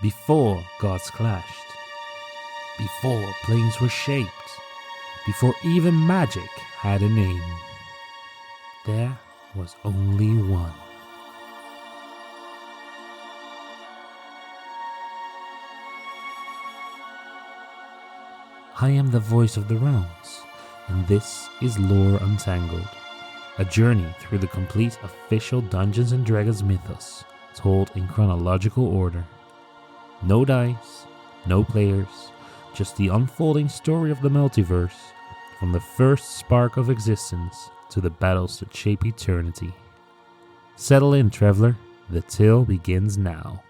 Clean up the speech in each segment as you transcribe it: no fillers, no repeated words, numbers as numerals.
Before gods clashed, before planes were shaped, before even magic had a name, there was only one. I am the voice of the realms, and this is Lore Untangled, a journey through the complete official Dungeons & Dragons mythos, told in chronological order. No dice, no players, just the unfolding story of the multiverse, from the first spark of existence to the battles that shape eternity. Settle in, traveler, the tale begins now.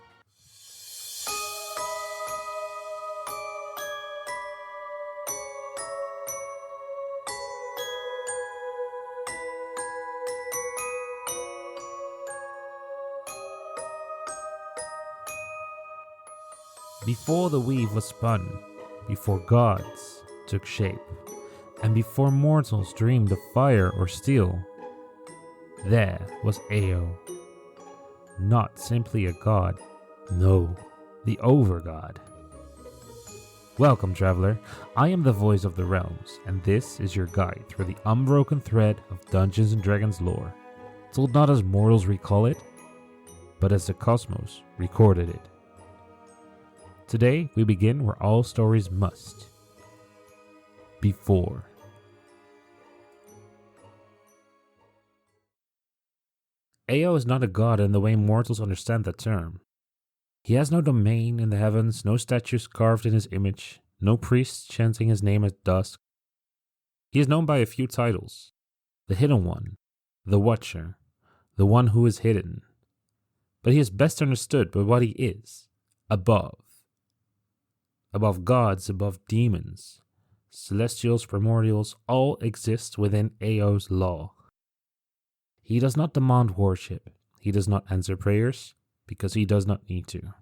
Before the weave was spun, before gods took shape, and before mortals dreamed of fire or steel, there was Ao. Not simply a god, no, the Overgod. Welcome, traveler. I am the voice of the realms, and this is your guide through the unbroken thread of Dungeons & Dragons lore, told not as mortals recall it, but as the cosmos recorded it. Today, we begin where all stories must. Before. Ao is not a god in the way mortals understand that term. He has no domain in the heavens, no statues carved in his image, no priests chanting his name at dusk. He is known by a few titles: the Hidden One, the Watcher, the One who is hidden. But he is best understood by what he is, above. Above gods, above demons, celestials, primordials, all exist within Ao's law. He does not demand worship, he does not answer prayers, because he does not need to.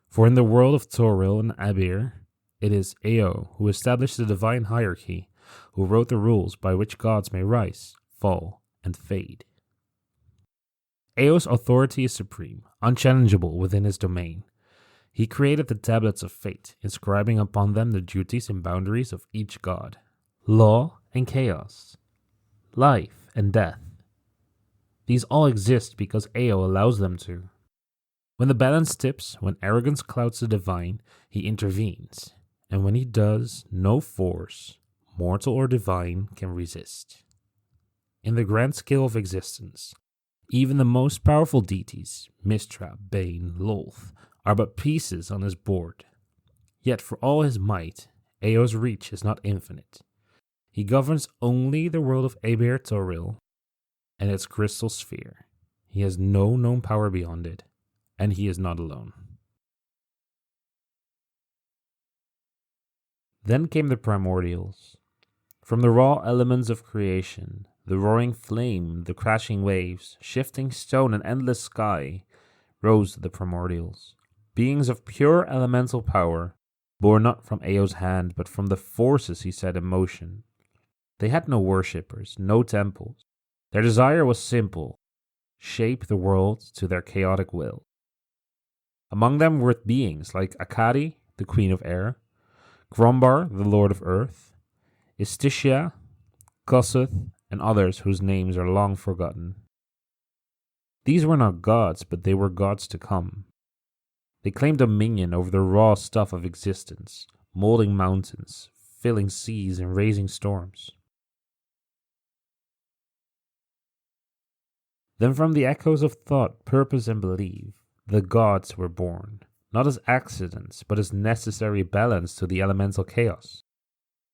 For in the world of Toril and Abir, it is Ao who established the divine hierarchy, who wrote the rules by which gods may rise, fall, and fade. Ao's authority is supreme, unchallengeable within his domain. He created the tablets of fate, inscribing upon them the duties and boundaries of each god. Law and chaos. Life and death. These all exist because Ao allows them to. When the balance tips, when arrogance clouds the divine, he intervenes. And when he does, no force, mortal or divine, can resist. In the grand scale of existence, even the most powerful deities, Mistra, Bane, Lolth, are but pieces on his board. Yet for all his might, Ao's reach is not infinite. He governs only the world of Aber Toril and its crystal sphere. He has no known power beyond it, and he is not alone. Then came the primordials. From the raw elements of creation, the roaring flame, the crashing waves, shifting stone and endless sky, rose the primordials. Beings of pure elemental power, born not from Ao's hand, but from the forces he set in motion. They had no worshippers, no temples. Their desire was simple: shape the world to their chaotic will. Among them were beings like Akari, the Queen of Air, Grombar, the Lord of Earth, Istishia, Kossuth, and others whose names are long forgotten. These were not gods, but they were gods to come. They claimed dominion over the raw stuff of existence, molding mountains, filling seas, and raising storms. Then from the echoes of thought, purpose, and belief, the gods were born, not as accidents, but as necessary balance to the elemental chaos.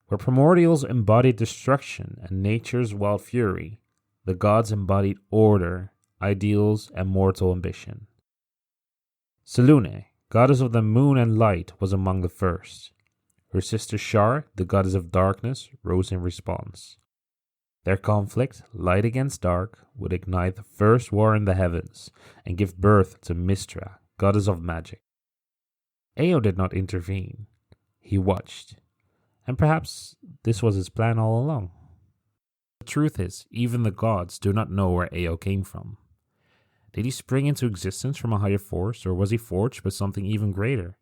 Where primordials embodied destruction and nature's wild fury, the gods embodied order, ideals, and mortal ambition. Selune, goddess of the moon and light, was among the first. Her sister Shar, the goddess of darkness, rose in response. Their conflict, light against dark, would ignite the first war in the heavens and give birth to Mistra, goddess of magic. Ao did not intervene. He watched. And perhaps this was his plan all along. The truth is, even the gods do not know where Ao came from. Did he spring into existence from a higher force, or was he forged by something even greater?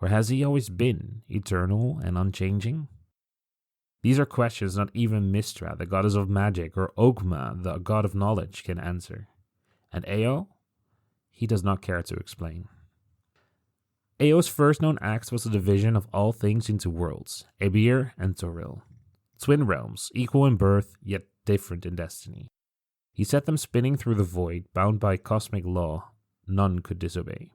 Or has he always been eternal and unchanging? These are questions not even Mistra, the goddess of magic, or Ogma, the god of knowledge, can answer. And Ao? He does not care to explain. Ao's first known act was the division of all things into worlds, Ebir and Toril. Twin realms, equal in birth, yet different in destiny. He set them spinning through the void, bound by cosmic law none could disobey.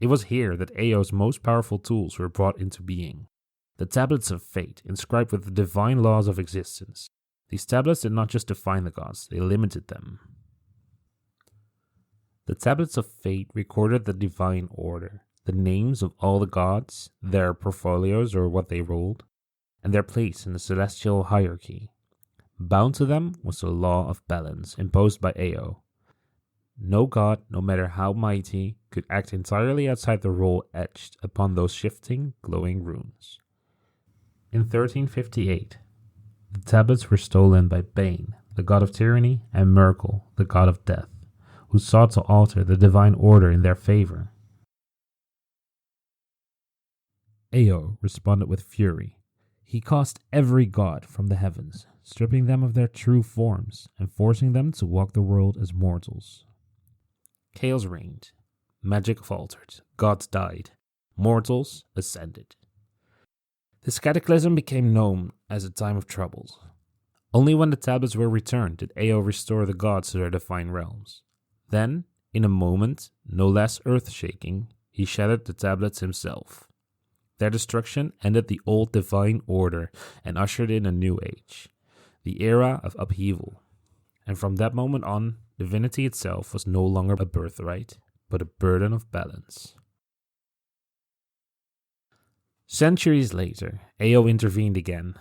It was here that Ao's most powerful tools were brought into being. The tablets of fate, inscribed with the divine laws of existence. These tablets did not just define the gods, they limited them. The tablets of fate recorded the divine order, the names of all the gods, their portfolios or what they ruled, and their place in the celestial hierarchy. Bound to them was the law of balance imposed by Ao. No god, no matter how mighty, could act entirely outside the role etched upon those shifting, glowing runes. In 1358, the tablets were stolen by Bane, the god of tyranny, and Merkel, the god of death, who sought to alter the divine order in their favor. Ao responded with fury. He cast every god from the heavens, stripping them of their true forms and forcing them to walk the world as mortals. Chaos reigned. Magic faltered. Gods died. Mortals ascended. This cataclysm became known as a time of troubles. Only when the tablets were returned did Ao restore the gods to their defined realms. Then, in a moment, no less earth-shaking, he shattered the tablets himself. Their destruction ended the old divine order and ushered in a new age, the era of upheaval. And from that moment on, divinity itself was no longer a birthright, but a burden of balance. Centuries later, Ao intervened again.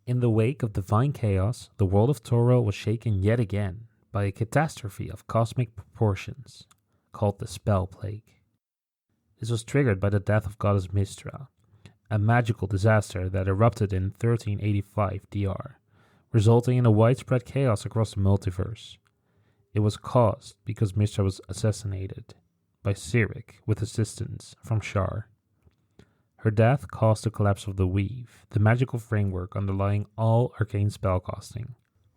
In the wake of divine chaos, the world of Toril was shaken yet again by a catastrophe of cosmic proportions, called the Spell Plague. This was triggered by the death of goddess Mistra, a magical disaster that erupted in 1385 DR, resulting in a widespread chaos across the multiverse. It was caused because Mistra was assassinated by Cyric with assistance from Shar. Her death caused the collapse of the Weave, the magical framework underlying all arcane spellcasting.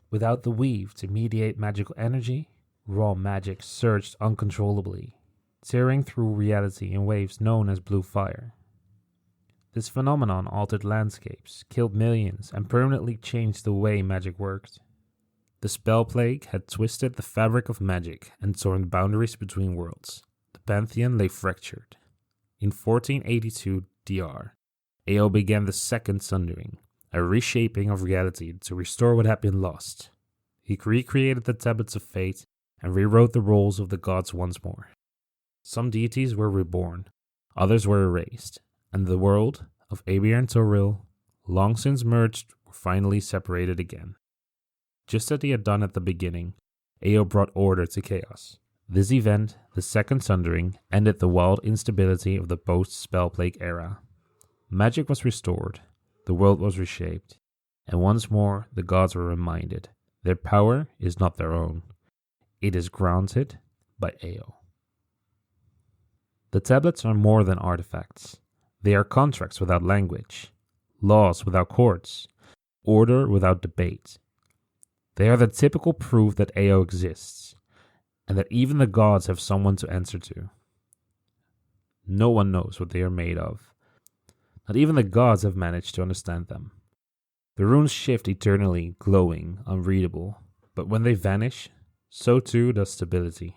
Without the Weave to mediate magical energy, raw magic surged uncontrollably, tearing through reality in waves known as blue fire. This phenomenon altered landscapes, killed millions, and permanently changed the way magic worked. The Spell Plague had twisted the fabric of magic and torn boundaries between worlds. The pantheon lay fractured. In 1482 DR, Ao began the Second Sundering, a reshaping of reality to restore what had been lost. He recreated the tablets of fate and rewrote the roles of the gods once more. Some deities were reborn, others were erased, and the world of Ebir and Toril, long since merged, were finally separated again. Just as he had done at the beginning, Ao brought order to chaos. This event, the Second Sundering, ended the wild instability of the post-Spell Plague era. Magic was restored, the world was reshaped, and once more the gods were reminded their power is not their own. It is granted by Ao. The tablets are more than artifacts. They are contracts without language, laws without courts, order without debate. They are the typical proof that Ao exists, and that even the gods have someone to answer to. No one knows what they are made of. Not even the gods have managed to understand them. The runes shift eternally, glowing, unreadable, but when they vanish, so too does stability.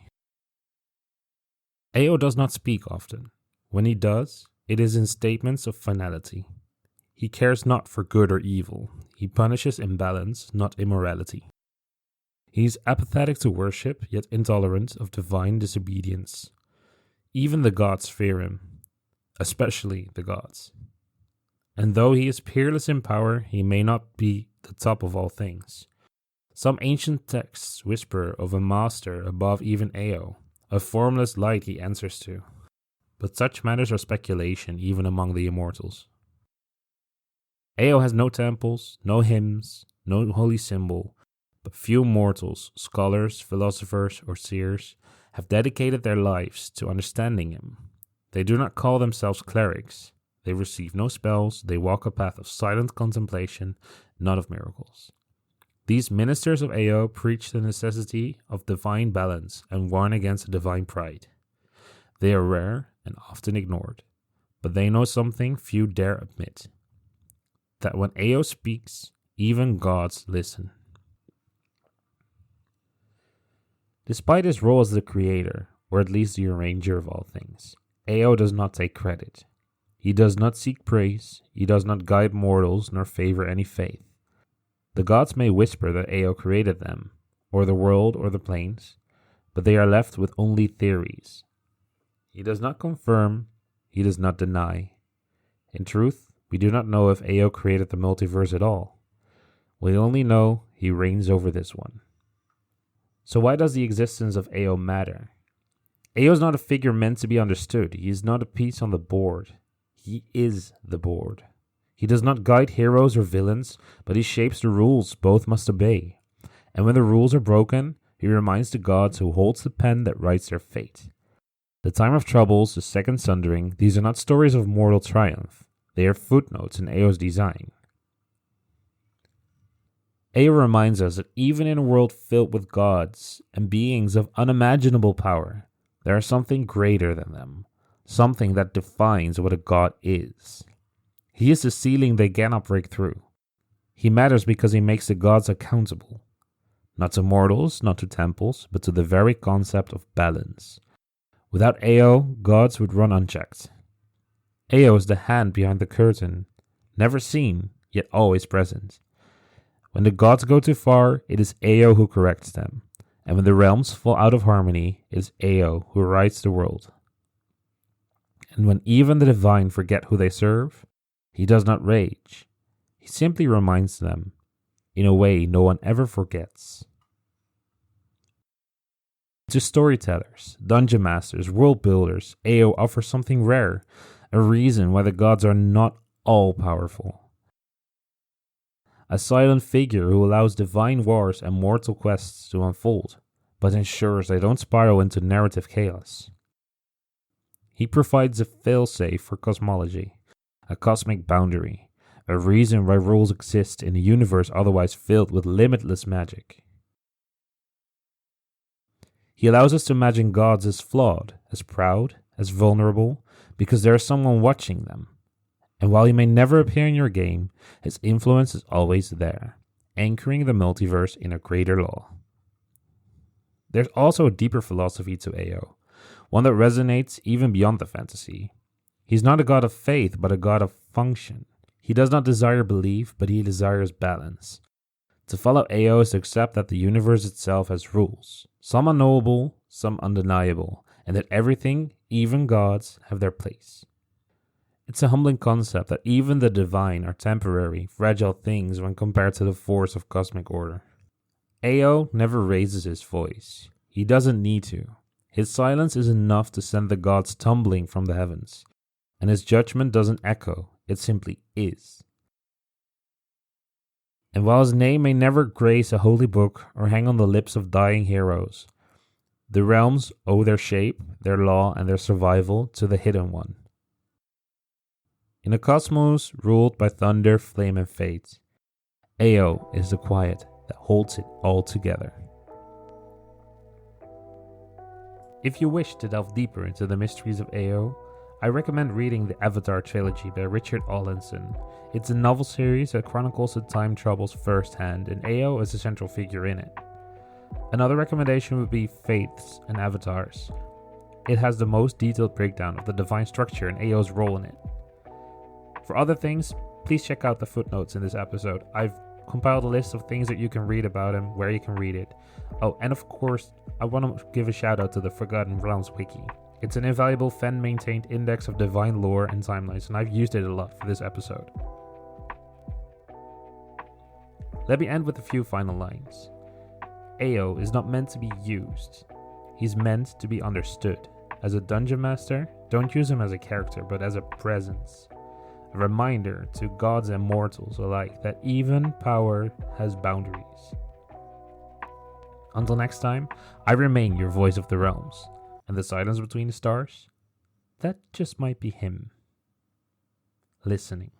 Ao does not speak often. When he does, it is in statements of finality. He cares not for good or evil. He punishes imbalance, not immorality. He is apathetic to worship, yet intolerant of divine disobedience. Even the gods fear him, especially the gods. And though he is peerless in power, he may not be the top of all things. Some ancient texts whisper of a master above even Ao, a formless light he answers to. But such matters are speculation even among the immortals. Ao has no temples, no hymns, no holy symbol, but few mortals, scholars, philosophers, or seers, have dedicated their lives to understanding him. They do not call themselves clerics. They receive no spells. They walk a path of silent contemplation, not of miracles. These ministers of Ao preach the necessity of divine balance and warn against divine pride. They are rare and often ignored, but they know something few dare admit: that when Ao speaks, even gods listen. Despite his role as the creator, or at least the arranger of all things, Ao does not take credit. He does not seek praise. He does not guide mortals nor favor any faith. The gods may whisper that Ao created them, or the world or the planes, but they are left with only theories. He does not confirm. He does not deny. In truth, we do not know if Ao created the multiverse at all. We only know he reigns over this one. So why does the existence of Ao matter? Ao is not a figure meant to be understood. He is not a piece on the board. He is the board. He does not guide heroes or villains, but he shapes the rules both must obey. And when the rules are broken, he reminds the gods who holds the pen that writes their fate. The time of troubles, the Second Sundering, these are not stories of mortal triumph. They are footnotes in Ao's design. Ao reminds us that even in a world filled with gods and beings of unimaginable power, there is something greater than them, something that defines what a god is. He is the ceiling they cannot break through. He matters because he makes the gods accountable, not to mortals, not to temples, but to the very concept of balance. Without Ao, gods would run unchecked. Ao is the hand behind the curtain, never seen, yet always present. When the gods go too far, it is Ao who corrects them. And when the realms fall out of harmony, it is Ao who rights the world. And when even the divine forget who they serve, he does not rage. He simply reminds them, in a way no one ever forgets. To storytellers, dungeon masters, world builders, Ao offers something rare, a reason why the gods are not all powerful. A silent figure who allows divine wars and mortal quests to unfold, but ensures they don't spiral into narrative chaos. He provides a failsafe for cosmology, a cosmic boundary, a reason why rules exist in a universe otherwise filled with limitless magic. He allows us to imagine gods as flawed, as proud, as vulnerable, because there is someone watching them. And while he may never appear in your game, his influence is always there, anchoring the multiverse in a greater law. There's also a deeper philosophy to Ao, one that resonates even beyond the fantasy. He's not a god of faith, but a god of function. He does not desire belief, but he desires balance. To follow Ao is to accept that the universe itself has rules, some unknowable, some undeniable, and that everything, even gods, have their place. It's a humbling concept that even the divine are temporary, fragile things when compared to the force of cosmic order. Ao never raises his voice. He doesn't need to. His silence is enough to send the gods tumbling from the heavens. And his judgment doesn't echo, it simply is. And while his name may never grace a holy book or hang on the lips of dying heroes, the realms owe their shape, their law, and their survival to the Hidden One. In a cosmos ruled by thunder, flame, and fate, Ao is the quiet that holds it all together. If you wish to delve deeper into the mysteries of Ao, I recommend reading the Avatar Trilogy by Richard Awlinson. It's a novel series that chronicles the time troubles firsthand, and Ao is a central figure in it. Another recommendation would be Faiths and Avatars. It has the most detailed breakdown of the divine structure and Ao's role in it. For other things, please check out the footnotes in this episode. I've compiled a list of things that you can read about him, where you can read it. Oh, and of course, I want to give a shout out to the Forgotten Realms Wiki. It's an invaluable fan-maintained index of divine lore and timelines, and I've used it a lot for this episode. Let me end with a few final lines. Ao is not meant to be used. He's meant to be understood. As a dungeon master, don't use him as a character, but as a presence. A reminder to gods and mortals alike that even power has boundaries. Until next time, I remain your voice of the realms, and the silence between the stars, that just might be him listening.